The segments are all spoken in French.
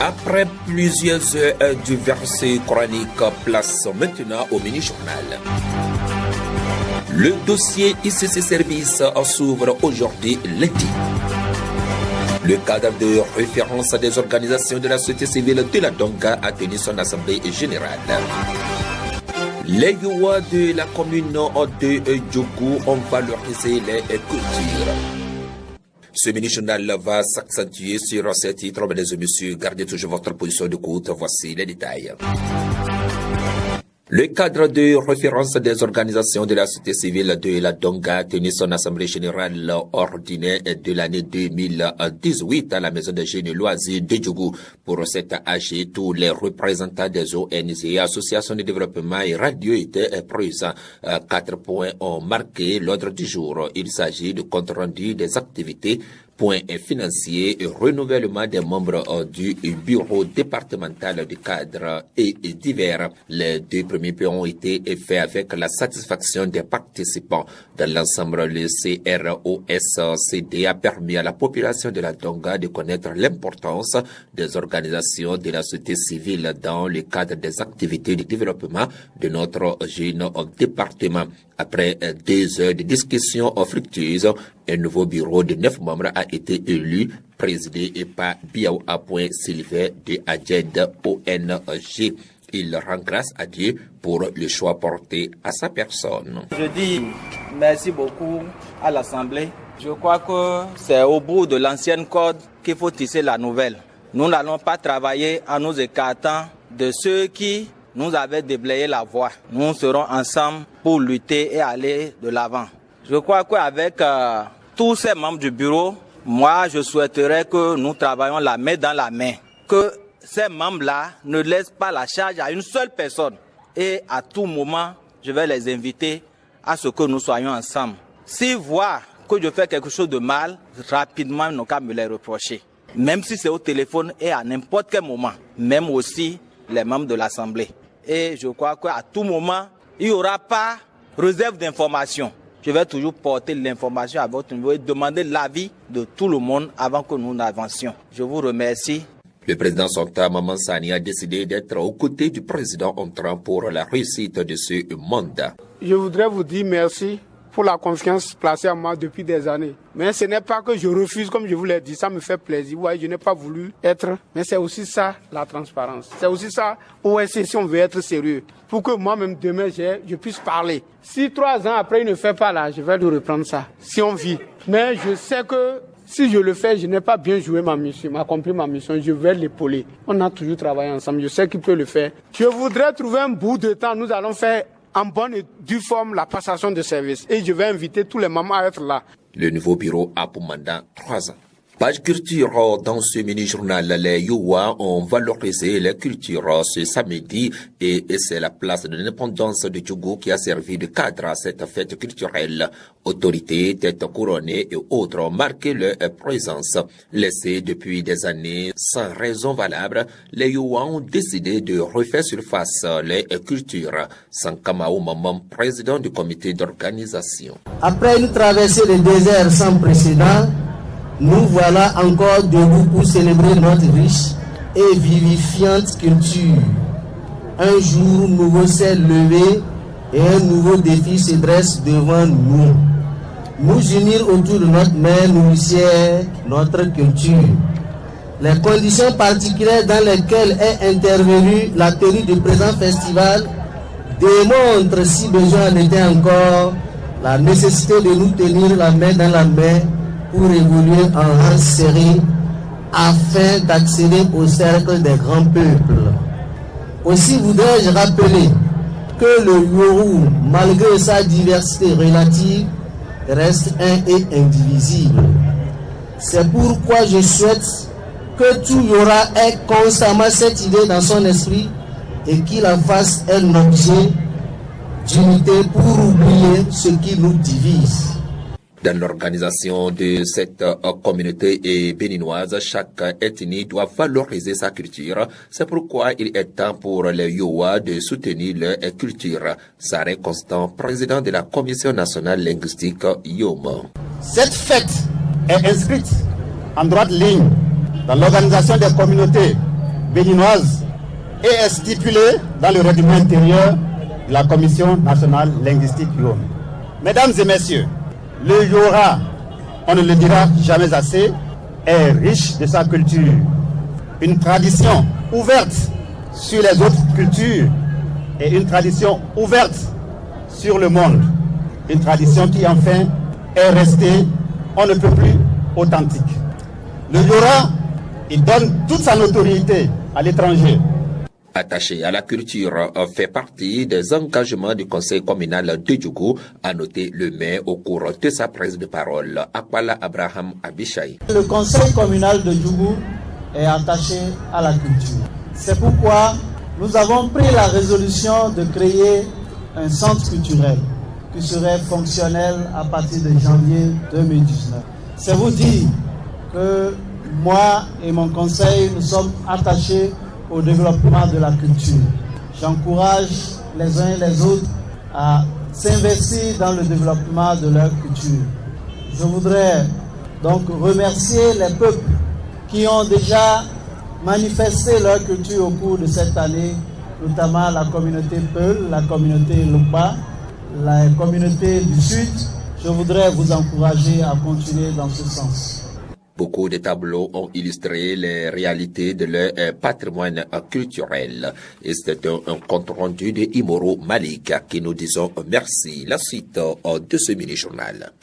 Après plusieurs heures du verset coranique, place maintenant au mini-journal. Le dossier ICC Service s'ouvre aujourd'hui lundi. Le cadre de référence des organisations de la société civile de la Donga a tenu son assemblée générale. Les Yowa de la commune de Djougou ont valorisé les cultures. Ce mini-journal va s'accentuer sur ces titres. Mesdames et messieurs, gardez toujours votre position d'écoute. Voici les détails. Le cadre de référence des organisations de la société civile de la Donga a tenu son assemblée générale ordinaire de l'année 2018 à la maison de génie loisirs de Djougou. Pour cette AG, tous les représentants des ONG et associations de développement et radio étaient présents. 4 points ont marqué l'ordre du jour. Il s'agit du compte rendu des activités, point financier et renouvellement des membres du bureau départemental du cadre et divers. Les 2 premiers points ont été faits avec la satisfaction des participants. Dans l'ensemble, le CROSCD a permis à la population de la Donga de connaître l'importance des organisations de la société civile dans le cadre des activités de développement de notre jeune département. Après 2 heures de discussion fructueuse, un nouveau bureau de 9 membres a été élu, présidé par Biao Apouin Sylvain de Adjed ONG. Il rend grâce à Dieu pour le choix porté à sa personne. Je dis merci beaucoup à l'Assemblée. Je crois que c'est au bout de l'ancienne corde qu'il faut tisser la nouvelle. Nous n'allons pas travailler en nous écartant de ceux qui nous avaient déblayé la voie. Nous serons ensemble pour lutter et aller de l'avant. Je crois qu'avec tous ces membres du bureau, moi je souhaiterais que nous travaillions la main dans la main. Que ces membres-là ne laissent pas la charge à une seule personne. Et à tout moment, je vais les inviter à ce que nous soyons ensemble. S'ils voient que je fais quelque chose de mal, rapidement, ils n'ont qu'à me les reprocher. Même si c'est au téléphone et à n'importe quel moment. Même aussi les membres de l'Assemblée. Et je crois qu'à tout moment, il n'y aura pas réserve d'information. Je vais toujours porter l'information à votre niveau et demander l'avis de tout le monde avant que nous n'avancions. Je vous remercie. Le président Sonta Maman Sani a décidé d'être aux côtés du président entrant pour la réussite de ce mandat. Je voudrais vous dire merci pour la confiance placée en moi depuis des années. Mais ce n'est pas que je refuse, comme je vous l'ai dit, ça me fait plaisir. Vous voyez, je n'ai pas voulu être, mais c'est aussi ça la transparence. C'est aussi ça, OSC, si on veut être sérieux. Pour que moi-même demain, je puisse parler. Si 3 ans après, il ne fait pas là, je vais lui reprendre ça. Si on vit. Mais je sais que si je le fais, je n'ai pas bien joué ma mission, accompli ma mission, je vais l'épauler. On a toujours travaillé ensemble, je sais qu'il peut le faire. Je voudrais trouver un bout de temps, nous allons faire en bonne et due forme la passation de service. Et je vais inviter tous les mamans à être là. Le nouveau bureau a pour mandat 3 ans. Page culture, dans ce mini-journal, les Yowa ont valorisé la culture ce samedi et c'est la place de l'indépendance de Djougou qui a servi de cadre à cette fête culturelle. Autorités, têtes couronnées et autres ont marqué leur présence. Laissés depuis des années sans raison valable, les Yowa ont décidé de refaire surface les cultures. Sankamao Maman, président du comité d'organisation. Après une traversée de désert sans précédent, nous voilà encore debout pour célébrer notre riche et vivifiante culture. Un jour nouveau s'est levé et un nouveau défi se dresse devant nous. Nous unir autour de notre mère nourricière, notre culture. Les conditions particulières dans lesquelles est intervenue la tenue du présent festival démontrent, si besoin en était encore, la nécessité de nous tenir la main dans la main pour évoluer en rang serré afin d'accéder au cercle des grands peuples. Aussi voudrais-je rappeler que le Yoru, malgré sa diversité relative, reste un et indivisible. C'est pourquoi je souhaite que tout Yora ait constamment cette idée dans son esprit et qu'il en fasse un objet d'unité pour oublier ce qui nous divise. Dans l'organisation de cette communauté béninoise, chaque ethnie doit valoriser sa culture. C'est pourquoi il est temps pour les Yowa de soutenir leur culture. Saré Constant, président de la Commission nationale linguistique Yoma. Cette fête est inscrite en droite ligne dans l'organisation des communautés béninoise et est stipulé dans le règlement intérieur de la Commission nationale linguistique Yom. Mesdames et messieurs, le Yora, on ne le dira jamais assez, est riche de sa culture. Une tradition ouverte sur les autres cultures et une tradition ouverte sur le monde. Une tradition qui enfin est restée, on ne peut plus, authentique. Le Yora, il donne toute sa notoriété à l'étranger. Attaché à la culture fait partie des engagements du conseil communal de Djougou, a noté le maire au cours de sa prise de parole. Akbala Abraham Abishai. Le conseil communal de Djougou est attaché à la culture. C'est pourquoi nous avons pris la résolution de créer un centre culturel qui serait fonctionnel à partir de janvier 2019. C'est vous dire que moi et mon conseil, nous sommes attachés au développement de la culture. J'encourage les uns et les autres à s'investir dans le développement de leur culture. Je voudrais donc remercier les peuples qui ont déjà manifesté leur culture au cours de cette année, notamment la communauté Peul, la communauté Lupa, la communauté du Sud. Je voudrais vous encourager à continuer dans ce sens. Beaucoup de tableaux ont illustré les réalités de leur patrimoine culturel. Et c'est un compte rendu de Imoro Malik qui nous disons merci. La suite de ce mini-journal.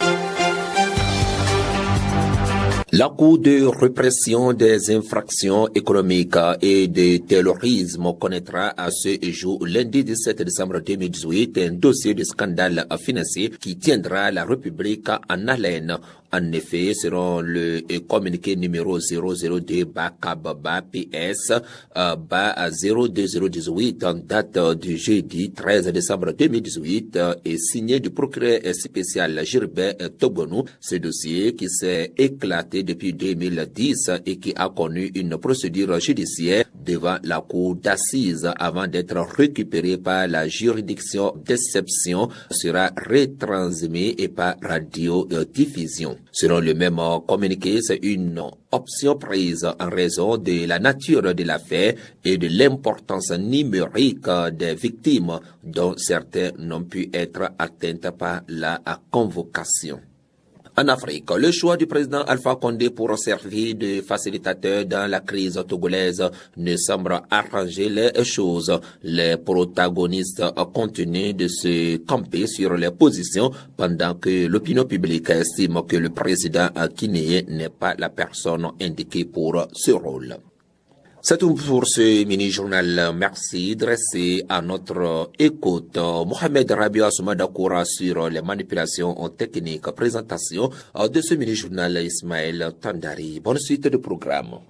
La Cour de répression des infractions économiques et de terrorisme connaîtra à ce jour, lundi 17 décembre 2018, un dossier de scandale financier qui tiendra la République en haleine. En effet, selon le communiqué numéro 002-PS-02018 en date du jeudi 13 décembre 2018 et signé du procureur spécial Gilbert Tobonou, ce dossier qui s'est éclaté depuis 2010 et qui a connu une procédure judiciaire devant la cour d'assises avant d'être récupéré par la juridiction d'exception sera retransmis et par radiodiffusion. Selon le même communiqué, c'est une option prise en raison de la nature de l'affaire et de l'importance numérique des victimes dont certains n'ont pu être atteintes par la convocation. En Afrique, le choix du président Alpha Condé pour servir de facilitateur dans la crise togolaise ne semble arranger les choses. Les protagonistes continuent de se camper sur les positions pendant que l'opinion publique estime que le président guinéen n'est pas la personne indiquée pour ce rôle. C'est tout pour ce mini-journal. Merci. Dressé à notre écoute, Mohamed Rabia Soumadakoura sur les manipulations techniques. Présentation de ce mini-journal Ismaël Tandari. Bonne suite de programme.